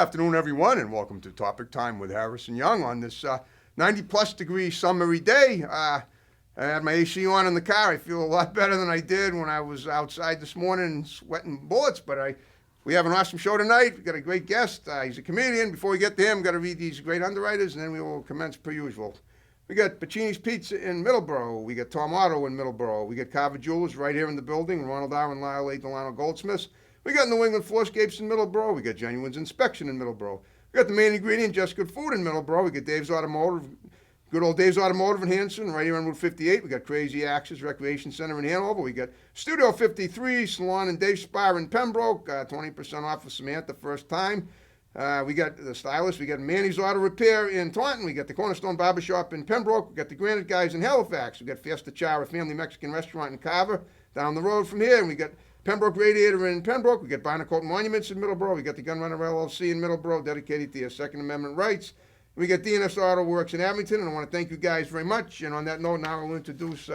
afternoon, everyone, and welcome to Topic Time with Harrison Young on this 90-plus degree summery day. I had my AC on in the car. I feel a lot better than I did when I was outside this morning sweating bullets, but we have an awesome show tonight. We've got a great guest. He's a comedian. Before we get to him, got to read these great underwriters, and then we will commence per usual. We got Pacini's Pizza in Middleborough. We got Tom Otto in Middleborough. We got Carver Jewelers right here in the building, Ronald R. and Lyle A. Delano Goldsmiths. We got New England Floorscapes in Middleborough. We got Genuine's Inspection in Middleborough. We got the main ingredient, Just Good Food in Middleborough. We got Dave's Automotive, good old Dave's Automotive in Hanson, right here on Route 58. We got Crazy Axes Recreation Center in Hanover. We got Studio 53, Salon and Dave Spa in Pembroke, 20% off for Samantha first time. We got the Stylist. We got Manny's Auto Repair in Taunton. We got the Cornerstone Barbershop in Pembroke. We got the Granite Guys in Halifax. We got Fiesta Chara Family Mexican Restaurant in Carver down the road from here. And we got Pembroke Radiator in Pembroke. We got Barnacote Monuments in Middleborough. We got the Gunrunner LLC in Middleborough, dedicated to your Second Amendment rights. We got DNS Auto Works in Abington, and I want to thank you guys very much. And on that note, now I'll introduce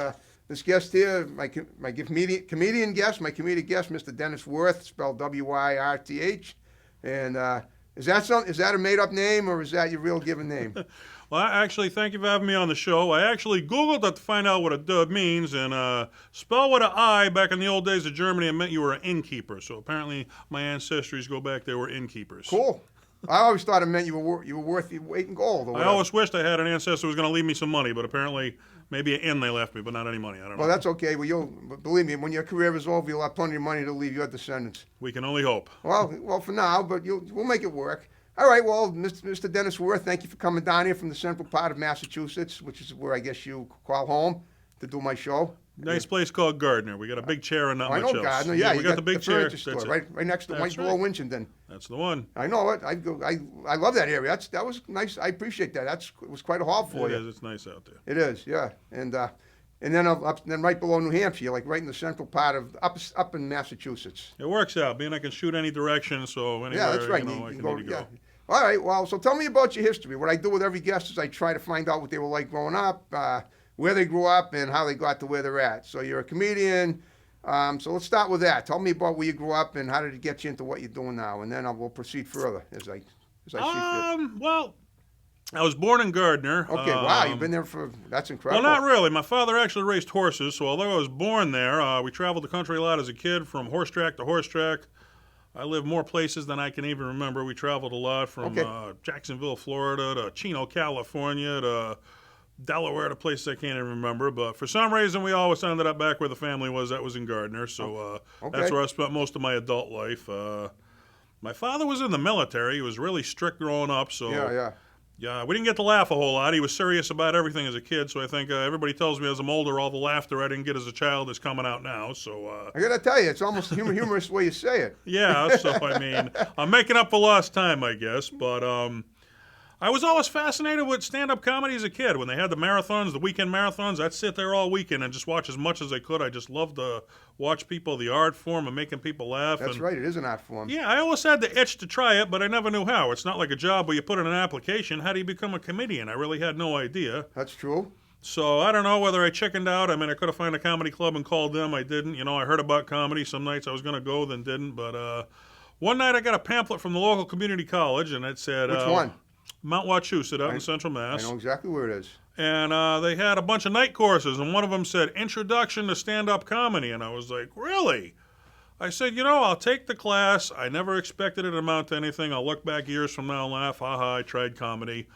this guest here, my comedian guest, my comedic guest, Mr. Dennis Wirth, spelled W-I-R-T-H. And is that a made-up name, or is that your real given name? Well, actually, thank you for having me on the show. I actually Googled it to find out what it means, and spell with an I back in the old days of Germany, it meant you were an innkeeper. So apparently my ancestries go back, they were innkeepers. Cool. I always thought it meant you were worth your weight in gold. Or I always wished I had an ancestor who was going to leave me some money, but apparently maybe an inn they left me, but not any money. I don't know. Well, that's okay. Well, believe me, when your career is over, you'll have plenty of money to leave your descendants. We can only hope. Well, for now, but we'll make it work. All right, well, Mr. Dennis Wirth, thank you for coming down here from the central part of Massachusetts, which is where I guess you call home, to do my show. Nice place called Gardner. We got a big chair and not much else. I know Gardner, yeah. We got the big chair. Store, right next to White Below Winchendon. That's the one. I know it. I love that area. That was nice. I appreciate that. It was quite a haul for you. It is. It's nice out there. It is, yeah. And then right below New Hampshire, like right in the central part of up in Massachusetts. It works out, being I can shoot any direction, so anywhere that's right. I can need to go. Yeah. All right, well, so tell me about your history. What I do with every guest is I try to find out what they were like growing up, where they grew up, and how they got to where they're at. So you're a comedian, so let's start with that. Tell me about where you grew up and how did it get you into what you're doing now, and then we'll proceed further as I see fit. Well, I was born in Gardner. Okay, wow, you've been there that's incredible. Well, not really. My father actually raced horses, so although I was born there, we traveled the country a lot as a kid, from horse track to horse track. I lived more places than I can even remember. We traveled a lot from Jacksonville, Florida, to Chino, California, to Delaware, to places I can't even remember. But for some reason, we always ended up back where the family was. That was in Gardner. So that's where I spent most of my adult life. My father was in the military. He was really strict growing up. So yeah, we didn't get to laugh a whole lot. He was serious about everything as a kid, so I think everybody tells me as I'm older, all the laughter I didn't get as a child is coming out now. So I got to tell you, it's almost humorous the way you say it. Yeah, so I mean, I'm making up for lost time, I guess. But I was always fascinated with stand-up comedy as a kid. When they had the marathons, the weekend marathons, I'd sit there all weekend and just watch as much as I could. I just loved to watch people, the art form of making people laugh. That's right, it is an art form. Yeah, I always had the itch to try it, but I never knew how. It's not like a job where you put in an application. How do you become a comedian? I really had no idea. That's true. So I don't know whether I chickened out. I mean, I could have found a comedy club and called them. I didn't. You know, I heard about comedy. Some nights I was going to go, then didn't. But one night I got a pamphlet from the local community college, and it said... Which one? Mount Wachusett out in Central Mass. I know exactly where it is. And they had a bunch of night courses, and one of them said, Introduction to Stand-Up Comedy. And I was like, really? I said, I'll take the class. I never expected it to amount to anything. I'll look back years from now and laugh, I tried comedy.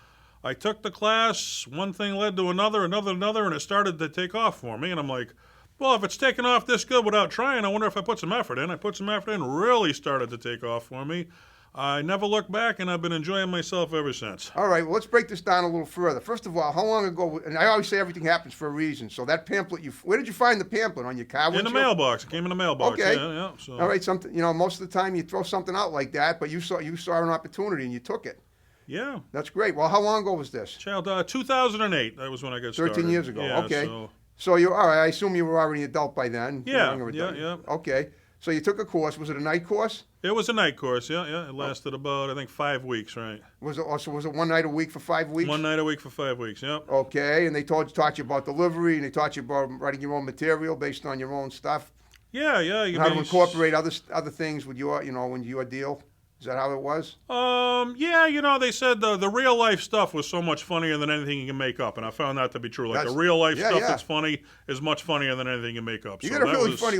I took the class, one thing led to another, and it started to take off for me. And I'm like, well, if it's taken off this good without trying, I wonder if I put some effort in. I put some effort in, really started to take off for me. I never looked back, and I've been enjoying myself ever since. All right, well, let's break this down a little further. First of all, how long ago, and I always say everything happens for a reason, so that pamphlet, where did you find the pamphlet? On your car windshield? In the mailbox. It came in the mailbox. Okay. Yeah, so. All right, most of the time you throw something out like that, but you saw an opportunity and you took it. Yeah. That's great. Well, how long ago was this? 2008, that was when I got started. 13 years ago, yeah, okay. So you're, all right, I assume you were already an adult by then. Yeah, yeah. Okay. So you took a course. Was it a night course? It was a night course, yeah. It lasted about, I think, 5 weeks, right? Was it one night a week for 5 weeks? One night a week for 5 weeks, yep. Okay, and they taught you about delivery, and they taught you about writing your own material based on your own stuff? Yeah. How to incorporate other things with your, with your deal? Is that how it was? Yeah, they said the real life stuff was so much funnier than anything you can make up, and I found that to be true. Like the real life stuff that's funny is much funnier than anything you can make up. You got a really funny,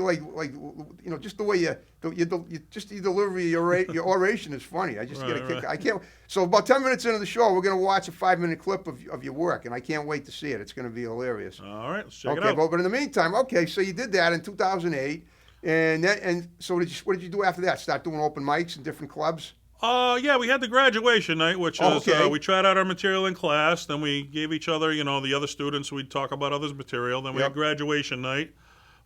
just the way you just the delivery, your oration is funny. I just get a kick. I can't. So about 10 minutes into the show, we're gonna watch a 5-minute clip of your work, and I can't wait to see it. It's gonna be hilarious. All right, let's check it Okay, out. but in the meantime, okay, so you did that in 2008. And so what did you do after that? Start doing open mics in different clubs? Yeah, we had the graduation night, which was we tried out our material in class. Then we gave each other, the other students, we'd talk about others' material. Then we had graduation night.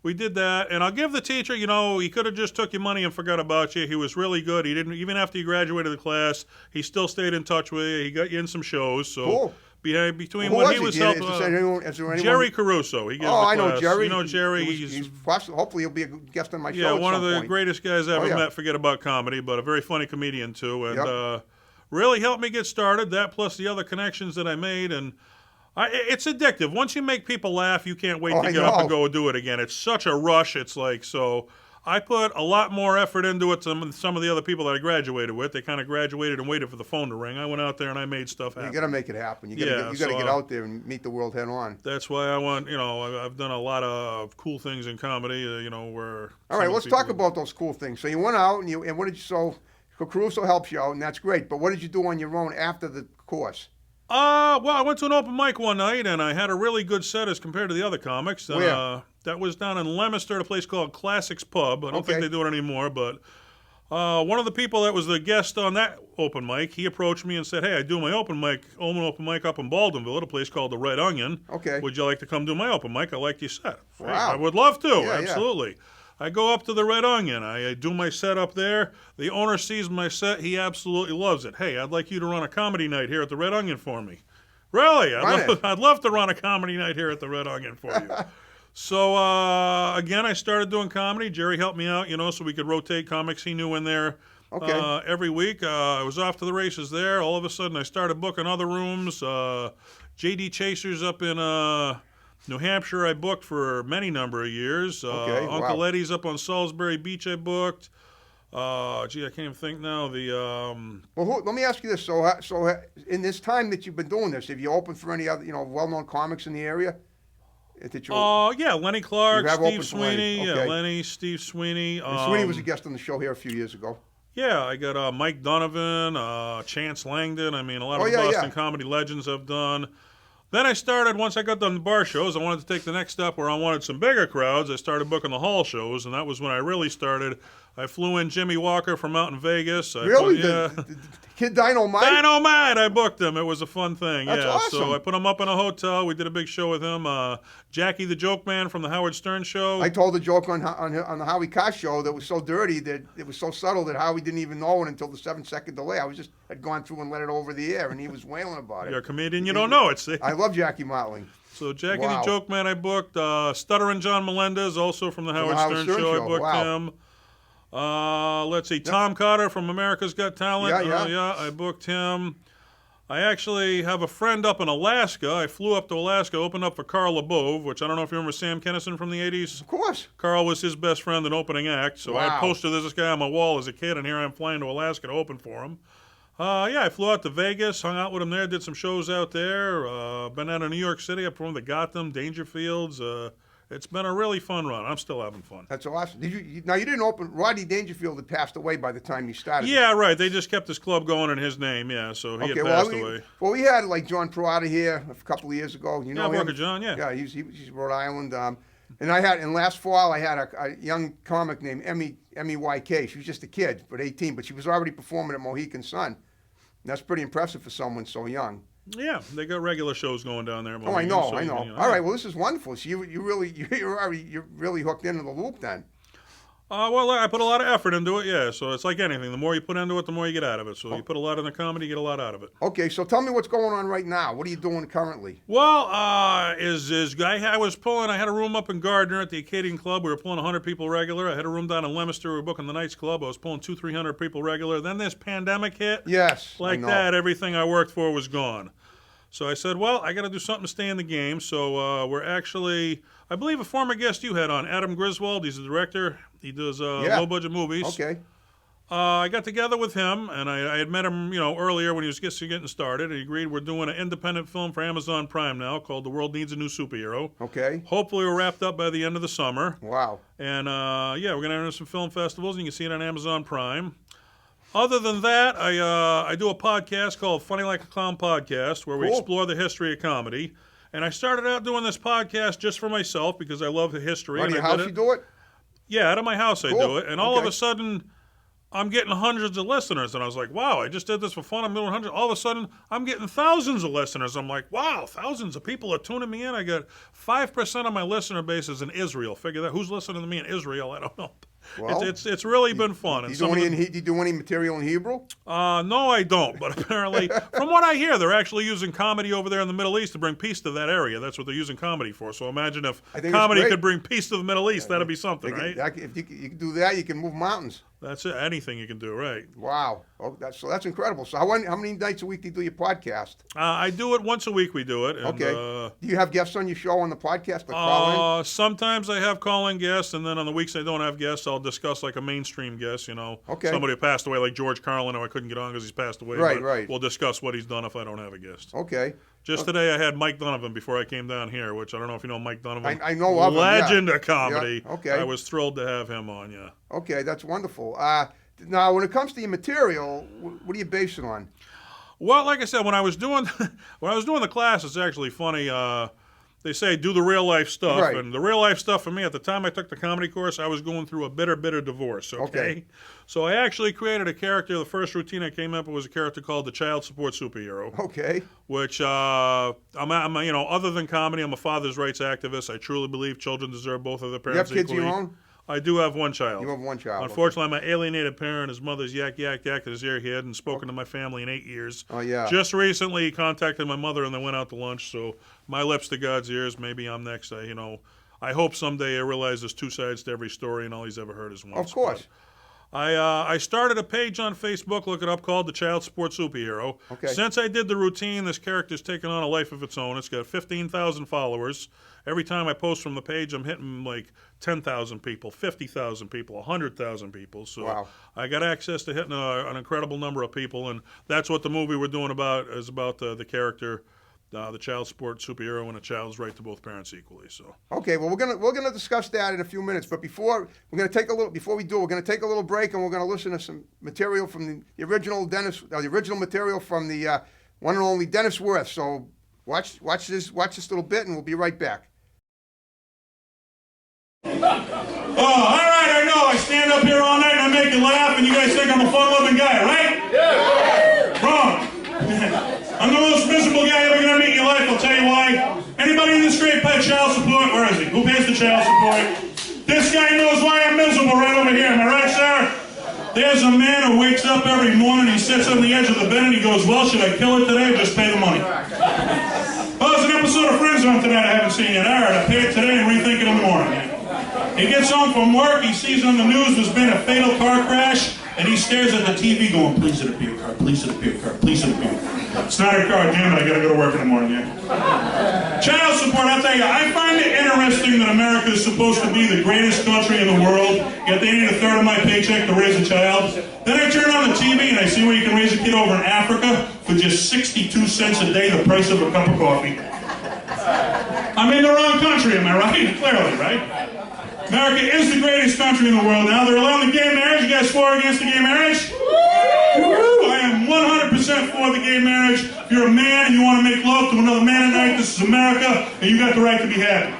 We did that, and I'll give the teacher, he could have just took your money and forgot about you. He was really good. He didn't, even after you graduated the class, he still stayed in touch with you. He got you in some shows. So cool. Between when he was helping, Jerry Caruso. He gave I the class. know Jerry. You know Jerry. He's hopefully he'll be a guest on my show. Yeah, one at of some the point. greatest guys I ever met. Forget about comedy, but a very funny comedian too, and really helped me get started. That plus the other connections that I made, and it's addictive. Once you make people laugh, you can't wait to get up and go do it again. It's such a rush. It's like so. I put a lot more effort into it than some of the other people that I graduated with. They kind of graduated and waited for the phone to ring. I went out there and I made stuff happen. You got to make it happen. You got to get out there and meet the world head on. That's why I want, I've done a lot of cool things in comedy, where... All right, let's talk about those cool things. So you went out and what did you, so Caruso helps you out and that's great, but what did you do on your own after the course? Well, I went to an open mic one night, and I had a really good set as compared to the other comics. Where? That was down in Leominster at a place called Classics Pub. I don't think they do it anymore, but one of the people that was the guest on that open mic, he approached me and said, hey, I do my open mic up in Baldwinville at a place called the Red Onion. Okay. Would you like to come do my open mic? I liked your set. Wow. I would love to, Yeah, absolutely. I go up to the Red Onion. I do my set up there. The owner sees my set. He absolutely loves it. Hey, I'd like you to run a comedy night here at the Red Onion for me. Really? I'd love to run a comedy night here at the Red Onion for you. So, again, I started doing comedy. Jerry helped me out, so we could rotate comics he knew in there every week. I was off to the races there. All of a sudden, I started booking other rooms. J.D. Chasers up in New Hampshire, I booked for many number of years. Uncle Eddie's up on Salisbury Beach, I booked. I can't even think now. Let me ask you this. So in this time that you've been doing this, have you opened for any other, well-known comics in the area? Yeah, Lenny Clark, Steve Sweeney. Okay. Yeah, Lenny, Steve Sweeney. Sweeney was a guest on the show here a few years ago. Yeah, I got Mike Donovan, Chance Langdon. I mean, a lot of the Boston comedy legends I've done. Then I started, once I got done the bar shows, I wanted to take the next step where I wanted some bigger crowds. I started booking the hall shows, and that was when I really started. I flew in Jimmy Walker from out in Vegas. Really? The Kid Dynamite? Dynamite! I booked him. It was a fun thing. That's awesome. So I put him up in a hotel. We did a big show with him. Jackie the Joke Man from the Howard Stern Show. I told a joke on the Howie Kosh show that was so dirty that it was so subtle that Howie didn't even know it until the 7-second delay. I had gone through and let it over the air, and he was wailing about it. You're a comedian, you don't know it, see? I love Jackie Mottling. So Jackie the Joke Man I booked. Stuttering John Melendez, also from the Howard Stern Show. I booked him. Let's see, Tom Cotter from America's Got Talent. I booked him. I actually have a friend up in Alaska. I flew up to Alaska, opened up for Carl LeBove, which I don't know if you remember Sam Kinison from the 80s. Of course. Carl was his best friend and opening act. So I posted this guy on my wall as a kid, and here I'm flying to Alaska to open for him. I flew out to Vegas, hung out with him there, did some shows out there. Been out of New York City. I performed at Gotham, Dangerfields. It's been a really fun run. I'm still having fun. That's awesome. Now, you didn't open. Rodney Dangerfield had passed away by the time you started. Yeah, right. They just kept his club going in his name, so he had passed away. Well, we had, John Perrotta here a couple of years ago. You know him? Worker John, Yeah, he's Rhode Island. And last fall, I had a young comic named Emmy YK. She was just a kid, but 18, but she was already performing at Mohegan Sun. And that's pretty impressive for someone so young. Yeah, they got regular shows going down there. I know. All right, well, this is wonderful. So you're really hooked into the loop then. Well, I put a lot of effort into it, so it's like anything. The more you put into it, the more you get out of it. So you put a lot in the comedy, you get a lot out of it. Okay, so tell me what's going on right now. What are you doing currently? Well, I had a room up in Gardner at the Acadian Club. We were pulling 100 people regular. I had a room down in Leominster. We were booking the Knights Club. I was pulling 200-300 people regular. Then this pandemic hit. Yes. Like that, everything I worked for was gone. So I said, well, I got to do something to stay in the game. So we're actually, I believe a former guest you had on, Adam Griswold. He's the director. He does low-budget movies. Okay. I got together with him, and I had met him, earlier when he was just getting started. He agreed we're doing an independent film for Amazon Prime now called The World Needs a New Superhero. Okay. Hopefully we're wrapped up by the end of the summer. Wow. And, we're going to enter some film festivals, and you can see it on Amazon Prime. Other than that, I do a podcast called Funny Like a Clown Podcast, where we explore the history of comedy. And I started out doing this podcast just for myself because I love the history. Out of your house you do it? Yeah, out of my house I do it. And all of a sudden, I'm getting hundreds of listeners. And I was like, wow, I just did this for fun. I'm doing hundreds. All of a sudden, I'm getting thousands of listeners. I'm like, wow, thousands of people are tuning me in. I got 5% of my listener base is in Israel. Figure that. Who's listening to me in Israel? I don't know. Well, it's really been fun. Do you do any material in Hebrew? No, I don't. But apparently, from what I hear, they're actually using comedy over there in the Middle East to bring peace to that area. That's what they're using comedy for. So imagine if comedy could bring peace to the Middle East. That'd be something, right? If you can do that, you can move mountains. That's it. Anything you can do, right? Wow. Oh, that's incredible. So how many nights a week do you do your podcast? I do it once a week. We do it. And, okay. Do you have guests on your show on the podcast that call in? Sometimes I have call-in guests, and then on the weeks I don't have guests, I'll discuss like a mainstream guest. Okay. Somebody who passed away, like George Carlin, who I couldn't get on because he's passed away. Right. We'll discuss what he's done if I don't have a guest. Okay. Just today, I had Mike Donovan before I came down here, which I don't know if you know Mike Donovan. I know of him, legend of comedy. Yeah. Okay. I was thrilled to have him on. Yeah. Okay, that's wonderful. Now, when it comes to your material, what are you basing it on? Well, like I said, when I was doing the class, it's actually funny. They say do the real life stuff, right. And the real life stuff for me at the time I took the comedy course, I was going through a bitter divorce. Okay. So I actually created a character. The first routine I came up with was a character called the Child Support Superhero. Okay. Which I'm other than comedy, I'm a father's rights activist. I truly believe children deserve both of their parents equally. You have kids of your own? I do have one child. You have one child. Unfortunately, I'm an alienated parent. His mother's yak in his ear. He hadn't spoken to my family in 8 years. Oh, yeah. Just recently, he contacted my mother, and they went out to lunch. So my lips to God's ears. Maybe I'm next. I hope someday I realize there's two sides to every story, and all he's ever heard is one. Of course. I started a page on Facebook, look it up, called The Child Support Superhero. Okay. Since I did the routine, this character's taken on a life of its own. It's got 15,000 followers. Every time I post from the page, I'm hitting like 10,000 people, 50,000 people, 100,000 people. So wow. I got access to hitting an incredible number of people, and that's what the movie we're doing is about the character, the child support superhero, and a child's right to both parents equally. So okay, well we're gonna discuss that in a few minutes, but before we do, we're gonna take a little break, and we're gonna listen to some material from the original material from the one and only Dennis Worth. So watch this little bit, and we'll be right back. Oh, all right, I know. I stand up here all night and I make you laugh, and you guys think I'm a fun-loving guy, right? Yeah. Wrong. I'm the most miserable guy you're ever going to meet in your life. I'll tell you why. Anybody in this grade pay child support? Where is he? Who pays the child support? This guy knows why I'm miserable right over here. Am I right, sir? There's a man who wakes up every morning, he sits on the edge of the bed, and he goes, well, should I kill it today or just pay the money? Oh, there's an episode of Friends on tonight I haven't seen yet. All right, I pay it today and rethink it in the morning. He gets home from work, he sees on the news there's been a fatal car crash, and he stares at the TV going, please let it be a car, please let it be a car, please let it be a car. It's not a car, damn it, I gotta go to work in the morning, yeah. Child support, I'll tell you, I find it interesting that America is supposed to be the greatest country in the world, yet they need a third of my paycheck to raise a child. Then I turn on the TV and I see where you can raise a kid over in Africa for just 62 cents a day, the price of a cup of coffee. I'm in the wrong country, am I right? Clearly, right? America is the greatest country in the world now. They're allowing the gay marriage. You guys for or against the gay marriage? Woo! I am 100% for the gay marriage. If you're a man and you want to make love to another man at night, this is America, and you got the right to be happy.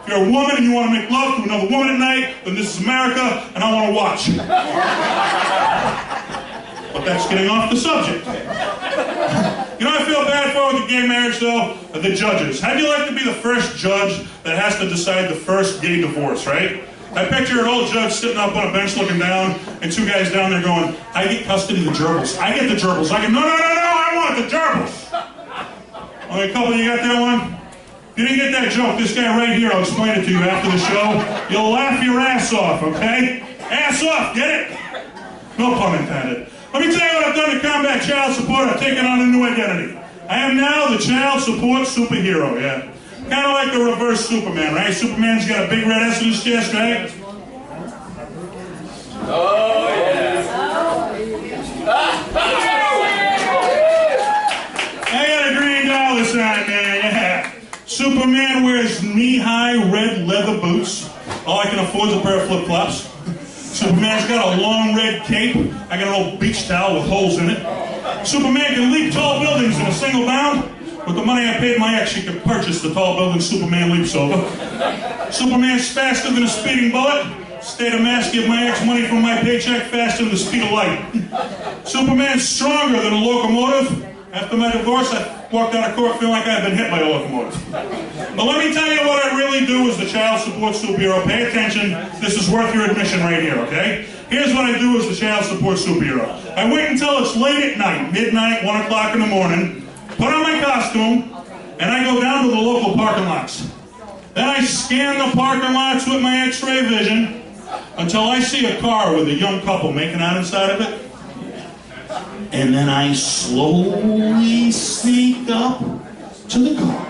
If you're a woman and you want to make love to another woman at night, then this is America, and I want to watch. But that's getting off the subject. You know what I feel bad for with the gay marriage, though? The judges. How'd you like to be the first judge that has to decide the first gay divorce, right? I picture an old judge sitting up on a bench looking down, and two guys down there going, I get custody of the gerbils. I get the gerbils. I go, no, I want the gerbils. Only a couple of you got that one? If you didn't get that joke, this guy right here, I'll explain it to you after the show. You'll laugh your ass off, okay? Ass off, get it? No pun intended. Let me tell you what I've done to combat child support. I've taken on a new identity. I am now the child support superhero, yeah. Kind of like the reverse Superman, right? Superman's got a big red S in his chest, right? Oh, yeah. Superman wears knee-high red leather boots. All I can afford is a pair of flip-flops. Superman's got a long red cape. I got an old beach towel with holes in it. Superman can leap tall buildings in a single bound. With the money I paid my ex, she could purchase the tall building Superman leaps over. Superman's faster than a speeding bullet. State of Mass, give my ex money from my paycheck faster than the speed of light. Superman's stronger than a locomotive. After my divorce, I walked out of court feeling like I had been hit by a locomotive. But let me tell you what I really do as the child support superhero. Pay attention. This is worth your admission right here, okay? Here's what I do as the child support superhero. I wait until it's late at night, midnight, 1 o'clock in the morning, put on my costume, and I go down to the local parking lots. Then I scan the parking lots with my X-ray vision until I see a car with a young couple making out inside of it. And then I slowly sneak up to the car.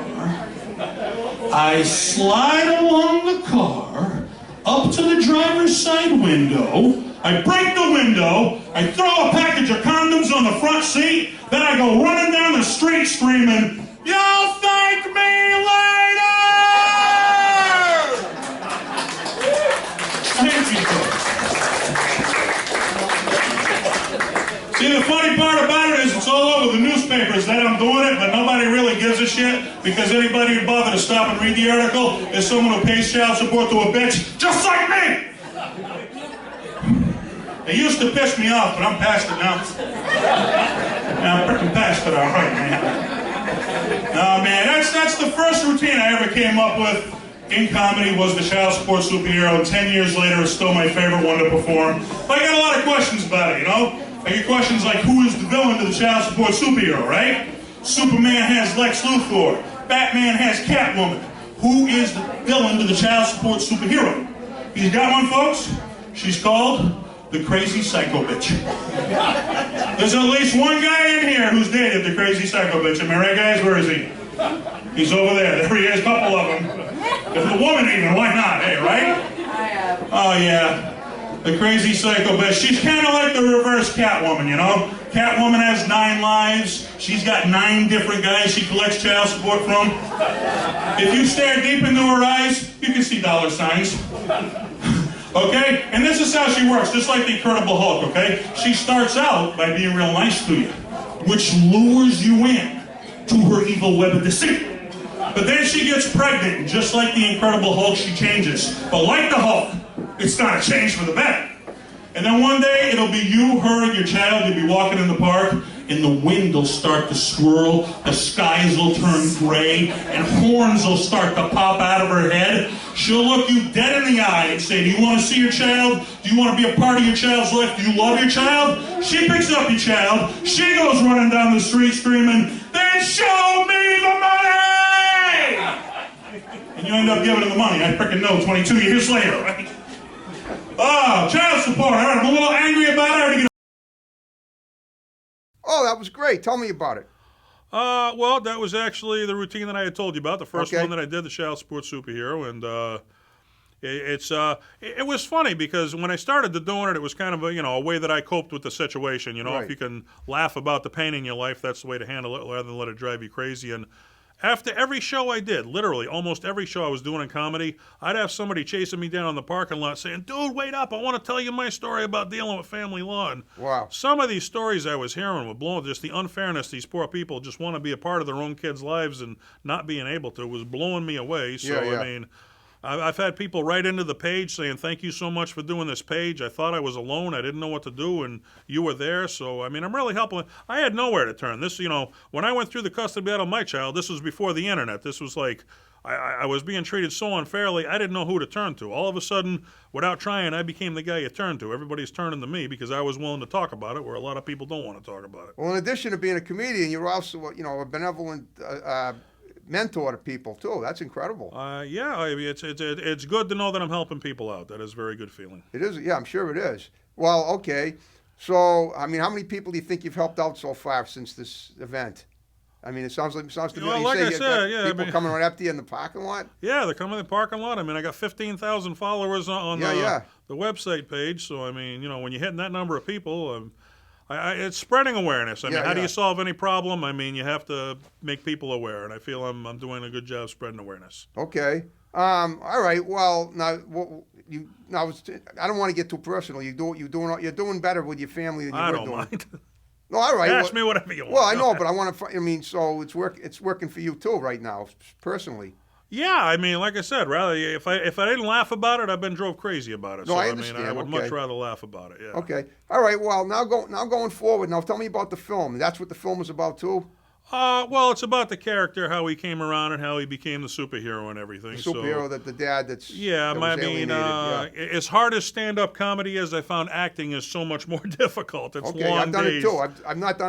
I slide along the car up to the driver's side window. I break the window. I throw a package of condoms on the front seat. Then I go running down the street screaming, "You'll thank me later!" Thank you, folks. See, the funny part about it is it's all over the newspapers that I'm doing it, but nobody really gives a shit because anybody who bothered to stop and read the article is someone who pays child support to a bitch just like me. It used to piss me off, but I'm past it now. I'm freaking past it, all right, man. No, man, that's the first routine I ever came up with in comedy was the child support superhero, and 10 years later it's still my favorite one to perform. But I got a lot of questions about it, you know? I get questions like, who is the villain to the child support superhero, right? Superman has Lex Luthor. Batman has Catwoman. Who is the villain to the child support superhero? He's got one, folks. She's called the crazy psycho bitch. There's at least one guy in here who's dated the crazy psycho bitch. Am I right, guys? Where is he? He's over there. There he is, a couple of them. There's a woman even, why not? Hey, right? Oh, yeah. The crazy psycho bitch. She's kind of like the reverse Catwoman, you know? Catwoman has 9 lives. She's got 9 different guys she collects child support from. If you stare deep into her eyes, you can see dollar signs. Okay? And this is how she works, just like the Incredible Hulk, okay? She starts out by being real nice to you, which lures you in to her evil web of deceit. But then she gets pregnant, and just like the Incredible Hulk, she changes. But like the Hulk, it's not a change for the better. And then one day, it'll be you, her, and your child. You'll be walking in the park, and the wind will start to swirl, the skies will turn gray, and horns will start to pop out of her head. She'll look you dead in the eye and say, do you want to see your child? Do you want to be a part of your child's life? Do you love your child? She picks up your child. She goes running down the street screaming, then show me the money! And you end up giving her the money. I freaking know, 22 years later, right? Oh, child support. All right, I'm a little angry about it. Oh, that was great. Tell me about it. Well, that was actually the routine that I had told you about, the first Okay. one that I did, the child support superhero, and it was funny because when I started to doing it, it was kind of a way that I coped with the situation. Right. If you can laugh about the pain in your life, that's the way to handle it, rather than let it drive you crazy. And after every show I did, literally almost every show I was doing in comedy, I'd have somebody chasing me down in the parking lot saying, dude, wait up, I want to tell you my story about dealing with family law. And Wow. some of these stories I was hearing were blowing, just the unfairness these poor people just want to be a part of their own kids' lives and not being able to was blowing me away. So, Yeah. I mean, I've had people write into the page saying, thank you so much for doing this page. I thought I was alone. I didn't know what to do, and you were there. So, I mean, I'm really helping. I had nowhere to turn. This, when I went through the custody battle of my child, this was before the internet. This was like, I was being treated so unfairly, I didn't know who to turn to. All of a sudden, without trying, I became the guy you turn to. Everybody's turning to me because I was willing to talk about it, where a lot of people don't want to talk about it. Well, in addition to being a comedian, you're also, a benevolent mentor to people, too. That's incredible. Yeah, I mean, it's good to know that I'm helping people out. That is a very good feeling. It is. Yeah, I'm sure it is. Well, okay. So, I mean, how many people do you think you've helped out so far since this event? I mean, it sounds to me Well, like like you I say said, you yeah, got I people mean- coming right up to you in the parking lot. Yeah, they're coming in the parking lot. I mean, I got 15,000 followers on Yeah. the website page. So, I mean, when you're hitting that number of people, It's spreading awareness. I mean, Yeah, how do yeah. you solve any problem? I mean, you have to make people aware, and I feel I'm doing a good job spreading awareness. Okay. All right. Well, now I don't want to get too personal. You're doing better with your family than you I were don't doing. mind. No, all right. Ask me whatever you want. Well, I Go know, ahead. but I want to. I mean, so it's working for you too right now, personally. Yeah, I mean, like I said, rather if I didn't laugh about it, I've been drove crazy about it. No, so I I understand. would Okay. much rather laugh about it. Yeah. Okay. All right. Well, now going forward. Now tell me about the film. That's what the film is about too. Well, it's about the character, how he came around, and how he became the superhero and everything. The superhero So, that the dad that's yeah, that I was mean, alienated, as hard as stand-up comedy is, I found acting is so much more difficult. It's Okay, long I've done days. it too. I've not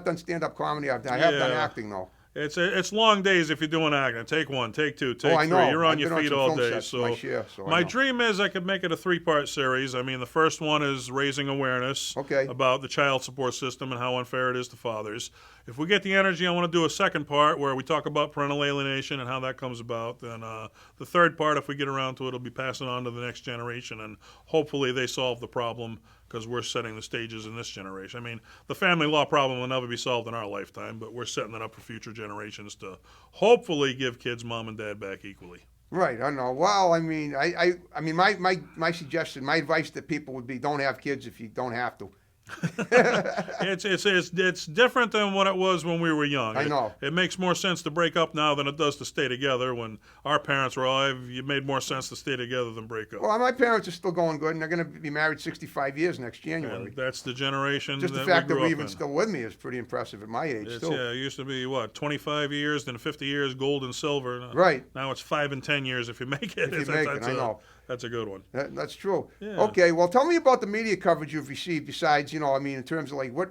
done stand-up comedy. I have done Yeah. acting though. It's long days if you're doing acting. Take one, take two, take I three. know. You're on I've your been on feet some all film day. sets, So my share, so I my know. dream is I could make it a 3-part series. I mean, the first one is raising awareness Okay. about the child support system and how unfair it is to fathers. If we get the energy, I want to do a second part where we talk about parental alienation and how that comes about. Then the third part, if we get around to it, will be passing on to the next generation, and hopefully they solve the problem because we're setting the stages in this generation. I mean, the family law problem will never be solved in our lifetime, but we're setting it up for future generations to hopefully give kids mom and dad back equally. Right, I know. Well, I mean, I mean, my suggestion, my advice to people would be, don't have kids if you don't have to. It's different than what it was when we were young. I know. It makes more sense to break up now than it does to stay together. When our parents were alive, it made more sense to stay together than break up. Well, my parents are still going good, and they're going to be married 65 years next January. And that's the generation Just the that fact we that grew we're up even in. still with me is pretty impressive at my age, too. Yeah, it used to be, 25 years, then 50 years, gold and silver. Right. Now it's 5 and 10 years if you make it. If you make it, I know. That's a good one. That's true. Yeah. Okay, well, tell me about the media coverage you've received besides, I mean, in terms of like what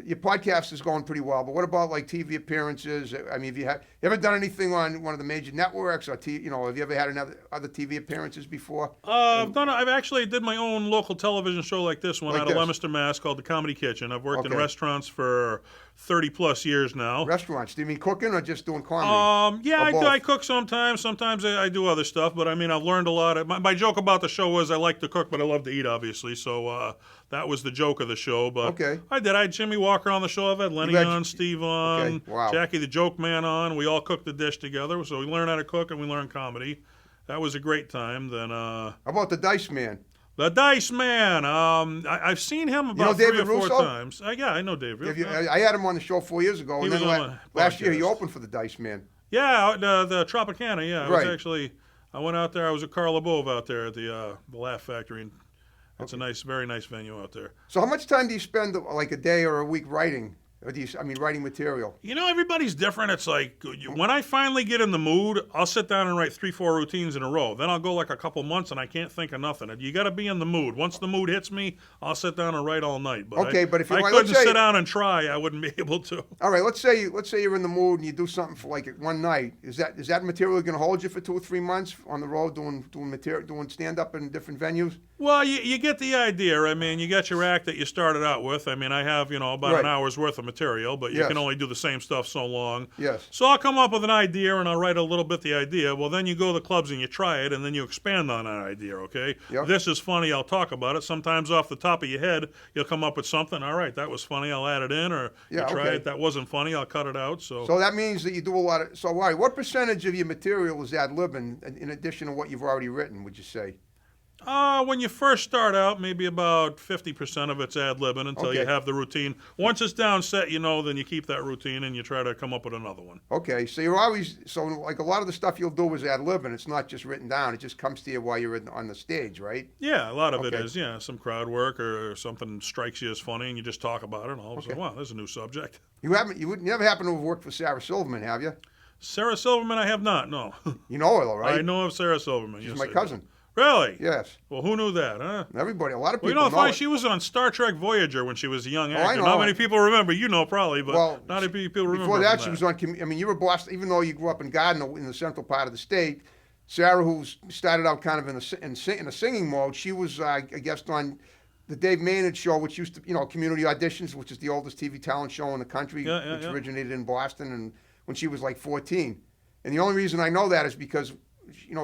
your podcast is going pretty well, but what about like TV appearances? I mean, you ever done anything on one of the major networks or have you ever had other TV appearances before? I've actually did my own local television show like this one Like out this? of Leominster, Mass, called The Comedy Kitchen. I've worked in Okay. restaurants for 30 plus years now. Restaurants? Do you mean cooking or just doing comedy? Yeah, Or both? I cook sometimes. Sometimes I do other stuff, but I mean, I've learned a lot. My joke about the show was I like to cook, but I love to eat, obviously. So that was the joke of the show. But Okay. I had Jimmy Walker on the show. I've had Lenny had- on, Steve on, Okay, wow. Jackie the Joke Man on. We all cooked the dish together. So we learned how to cook and we learned comedy. That was a great time. Then How about the Dice Man? the Dice Man. I've seen him about David 3 or 4 Russo? times. Yeah, I know Dave. I had him on the show 4 years ago, He and was then on the last year he podcast. opened for the Dice Man. Yeah, the Tropicana. Yeah, Right. I went out there. I was with Carl LeBove out there at the Laugh Factory, and it's a very nice venue out there. So how much time do you spend like a day or a week writing? Or writing material? Everybody's different. It's like when I finally get in the mood, I'll sit down and write 3-4 routines in a row. Then I'll go like a couple months and I can't think of nothing. You got to be in the mood. Once the mood hits me, I'll sit down and write all night. But Okay, but if you I let's couldn't say- sit down and try, I wouldn't be able to. All right, let's say you're in the mood and you do something for like one night. Is that material going to hold you for 2 or 3 months on the road doing stand up in different venues? Well, you get the idea. I mean, you got your act that you started out with. I mean, I have, about Right. an hour's worth of material, but you Yes. can only do the same stuff so long. Yes. So I'll come up with an idea and I'll write a little bit the idea. Well, then you go to the clubs and you try it and then you expand on that idea, okay? Yep. This is funny, I'll talk about it. Sometimes off the top of your head, you'll come up with something. All right, that was funny, I'll add it in. Or Yeah, you try okay. it, that wasn't funny, I'll cut it out. So So that means that you do a lot of. So all right, what percentage of your material is ad libbing in addition to what you've already written? Would you say? when you first start out, maybe about 50% of it's ad-libbing until you Okay. have the routine. Once it's down set, then you keep that routine and you try to come up with another one. Okay, so like a lot of the stuff you'll do is ad libbing. It's not just written down. It just comes to you while you're on the stage, right? Yeah, a lot of it Okay. is, some crowd work or something strikes you as funny and you just talk about it and all of a sudden, wow, there's a new subject. You never happen to have worked for Sarah Silverman, have you? Sarah Silverman, I have not, no. You know her though, right? I know of Sarah Silverman. She's yes, my I do. cousin. Really? Yes. Well, who knew that, huh? Everybody, a lot of Well, people know funny, it. she was on Star Trek Voyager when she was a young actor. I know. Not many people remember. You know probably, but Well, not many people remember. Before that, from she was on. I mean, you were Boston. Even though you grew up in Gardner, in the central part of the state, Sarah, who started out kind of in a singing mode, she was a guest on the Dave Maynard show, which used to, Community Auditions, which is the oldest TV talent show in the country, which originated in Boston, and when she was like 14. And the only reason I know that is because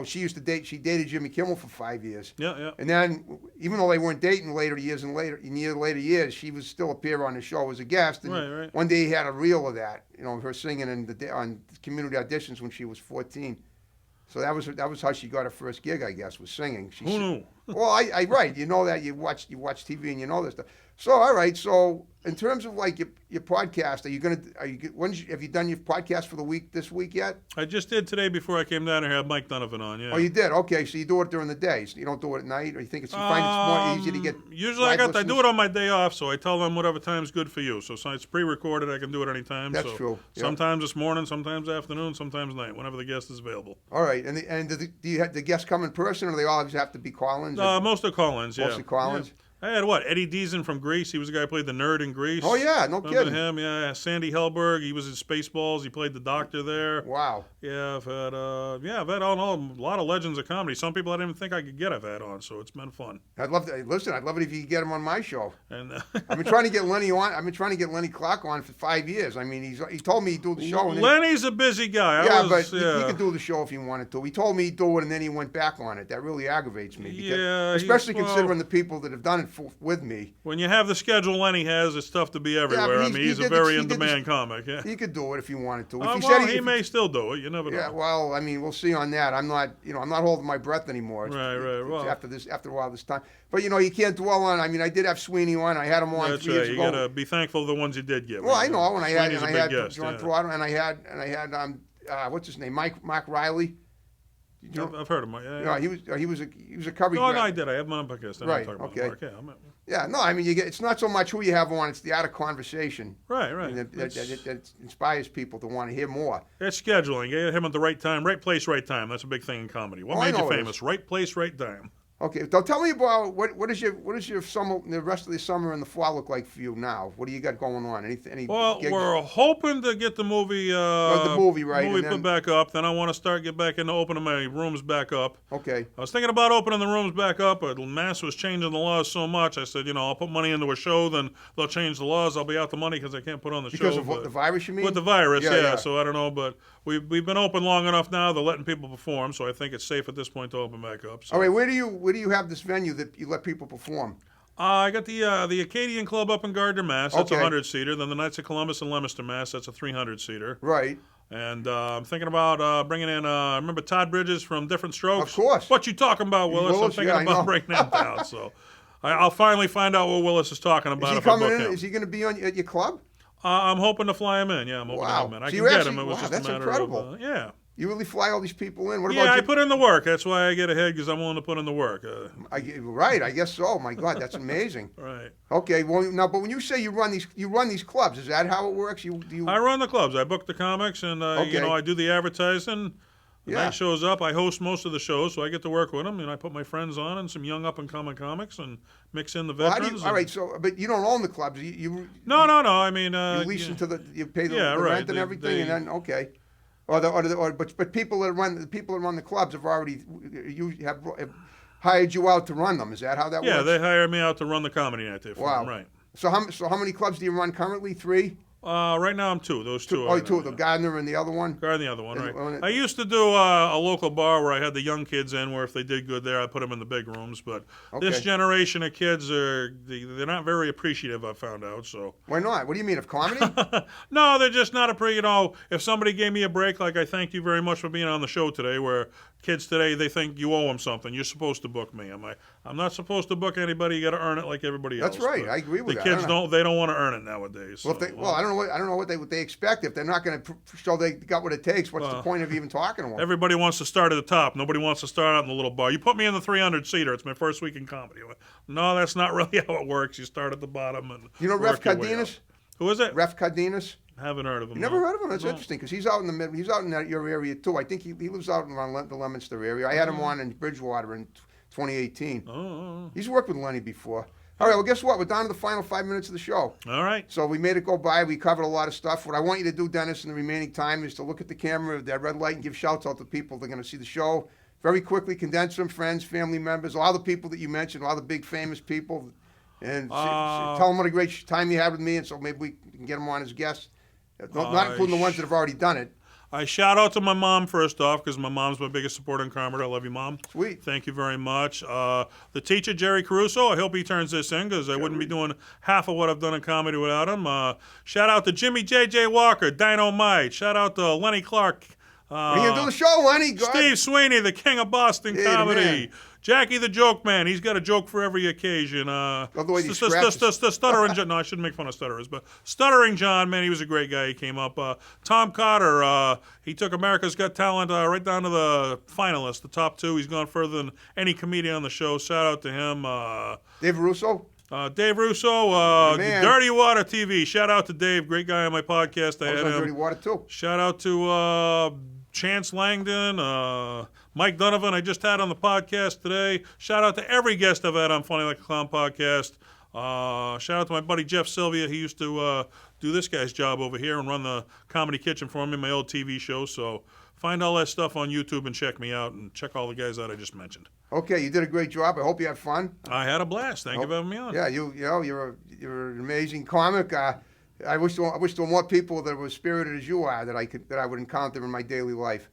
she dated Jimmy Kimmel for 5 years. Yeah, yeah. And then, even though they weren't dating later years, she would still appear on the show as a guest. And Right. one day he had a reel of that, her singing on community auditions when she was 14. So that was how she got her first gig, I guess, was singing. Who knew? Well, I right. You know that you watch TV and you know this stuff. So all right. So in terms of like your podcast, have you done your podcast for the week this week yet? I just did today before I came down here. I had Mike Donovan on. Yeah. Oh, you did. Okay, so you do it during the day. So you don't do it at night, or you find it's more easy to get. Usually I do it on my day off, so I tell them whatever time's good for you. So it's pre-recorded. I can do it anytime. That's so true. Yep. Sometimes it's morning, sometimes afternoon, sometimes night, whenever the guest is available. All right, and do you have the guests come in person, or do they always have to be call-ins? Most are call-ins. Yeah. Mostly call-ins. Yeah. I had Eddie Deason from Grease. He was the guy who played the nerd in Grease. Oh yeah, no Remember kidding. him? Yeah. Sandy Helberg. He was in Spaceballs. He played the doctor there. Wow. Yeah, I've had a lot of legends of comedy. Some people I didn't even think I could get. I've had on, so it's been fun. I'd love it if you could get him on my show. And I've been trying to get Lenny on. I've been trying to get Lenny Clark on for 5 years. I mean, he told me he'd do the show. And Lenny's a busy guy. He could do the show if he wanted to. He told me he'd do it, and then he went back on it. That really aggravates me. Especially considering the people that have done it with me. When you have the schedule Lenny has, it's tough to be everywhere. He's a very in-demand comic. Yeah. He could do it if he wanted to. He may still do it. You never know. Yeah, well, I mean, we'll see on that. I'm not holding my breath anymore. Right. Well, after a while this time. But, you can't dwell on. I mean, I did have Sweeney on. I had him on 3 years ago. You got to be thankful for the ones you did get. Well, I know. And I had guest, John Throttle, and I had what's his name? Mark Riley. I've heard of him. Yeah. He was a coverage. No, I did. I have him on a podcast. Right. Okay. Yeah, no, I mean, it's not so much who you have on; it's the art of conversation. Right. That inspires people to want to hear more. It's scheduling. Get him at the right time, right place, right time. That's a big thing in comedy. What made you famous? Right place, right time. Okay, so tell me about what is your summer, the rest of the summer and the fall look like for you now? What do you got going on? Any Well, gigs? we're hoping to get the movie put back up. Then I want to get back into opening my rooms back up. Okay. I was thinking about opening the rooms back up, but Mass was changing the laws so much. I said, I'll put money into a show, then they'll change the laws. I'll be out the money because I can't put on the show. Because of what, the virus, you mean? With the virus, yeah. So I don't know, but we've been open long enough now. They're letting people perform, so I think it's safe at this point to open back up. So. All right, where do you have this venue that you let people perform? I got the Acadian Club up in Gardner, Mass. That's a 100-seater. Then the Knights of Columbus in Leominster, Mass. That's a 300-seater. Right. And I'm thinking about bringing in, remember Todd Bridges from Different Strokes? Of course. What you talking about, Willis? I'm thinking about bringing him down. So I'll finally find out what Willis is talking about. Is he coming in? Is he going to be at your club? I'm hoping to fly him in. Yeah, I'm hoping to fly him in. I can get him. It was just a matter incredible. of, yeah. You really fly all these people in? I put in the work. That's why I get ahead, because I'm willing to put in the work. Right, I guess so. My God, that's amazing. Right. Okay, well, now, but when you say you run these clubs, is that how it works? I run the clubs. I book the comics, and I do the advertising. The night shows up. I host most of the shows, so I get to work with them, and I put my friends on and some young up-and-coming comics, and mix in the veterans. All right, so but you don't own the clubs. No. I mean, you lease them to you pay the rent and everything, and then okay. But people that run the clubs have already have hired you out to run them. Is that how that works? Yeah, they hire me out to run the comedy night there for them, right. So how many clubs do you run currently? 3? Right now I'm 2. Those two. Two. The Gardner and the other one. Gardner and the other one, right? I used to do a local bar where I had the young kids in, where if they did good there, I put them in the big rooms. But this generation of kids they're not very appreciative. I found out. So why not? What do you mean, of comedy? No, they're just not if somebody gave me a break, like I thank you very much for being on the show today, where kids today, they think you owe them something. You're supposed to book me. I'm not supposed to book anybody. You got to earn it like everybody else. That's right. I agree with that. The kids they don't want to earn it nowadays. Well, I don't know what they expect. If they're not going to show they got what it takes, what's the point of even talking to them? Everybody wants to start at the top. Nobody wants to start out in the little bar. You put me in the 300-seater. It's my first week in comedy. No, that's not really how it works. You start at the bottom and Ref Cardenas? Who is it? Ref Cardenas. Haven't heard of him. You never heard of him? That's interesting, because he's out in the middle. He's out in your area too. I think he lives out around the Leominster area. I had him on in Bridgewater in 2018. Oh. He's worked with Lenny before. All right, well, guess what? We're down to the final 5 minutes of the show. All right. So we made it go by. We covered a lot of stuff. What I want you to do, Dennis, in the remaining time is to look at the camera, that red light, and give shouts out to people that are going to see the show. Very quickly, condense them, friends, family members, all the people that you mentioned, all the big famous people, and tell them what a great time you had with me, and so maybe we can get them on as guests. Not including the ones that have already done it. I shout out to my mom first off because my mom's my biggest supporter in Carmody. I love you, Mom. Sweet. Thank you very much. The teacher, Jerry Caruso, I hope he turns this in because I wouldn't be doing half of what I've done in comedy without him. Shout out to Jimmy J.J. Walker, Dynamite. Shout out to Lenny Clark. What are you going to do the show, Lenny? Go ahead. Steve Sweeney, the king of Boston Yeah, the comedy. man. Jackie the Joke Man. He's got a joke for every occasion. Love the way he scratches. Stuttering John. No, I shouldn't make fun of stutterers, but Stuttering John, man, he was a great guy. He came up. Tom Cotter, he took America's Got Talent right down to the finalists, the top two. He's gone further than any comedian on the show. Shout out to him. Dave Russo? Dave Russo, Man. Dirty Water TV. Shout out to Dave, great guy on my podcast. I was had on him. Dirty Water, too. Shout out to Chance Langdon, Mike Donovan, I just had on the podcast today. Shout out to every guest I've had on Funny Like a Clown podcast. Shout out to my buddy Jeff Sylvia. He used to do this guy's job over here and run the Comedy Kitchen for me, my old TV show. So find all that stuff on YouTube and check me out and check all the guys out I just mentioned. Okay, you did a great job. I hope you had fun. I had a blast. Thank you for having me on. Yeah, you're an amazing comic. I wish there were more people that were as spirited as you are that I would encounter in my daily life.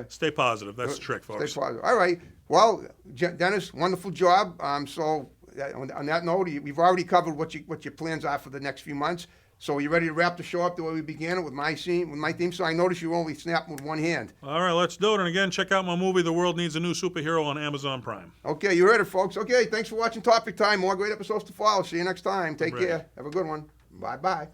Stay positive. That's the trick, folks. Stay positive. All right. Well, Dennis, wonderful job. So on that note, we've already covered what your plans are for the next few months. So are you ready to wrap the show up the way we began it with my theme? So I noticed you only snapping with one hand. All right, let's do it. And again, check out my movie, The World Needs a New Superhero, on Amazon Prime. Okay, you heard it, folks. Okay, thanks for watching Topic Time. More great episodes to follow. See you next time. Take Right. care. Have a good one. Bye-bye.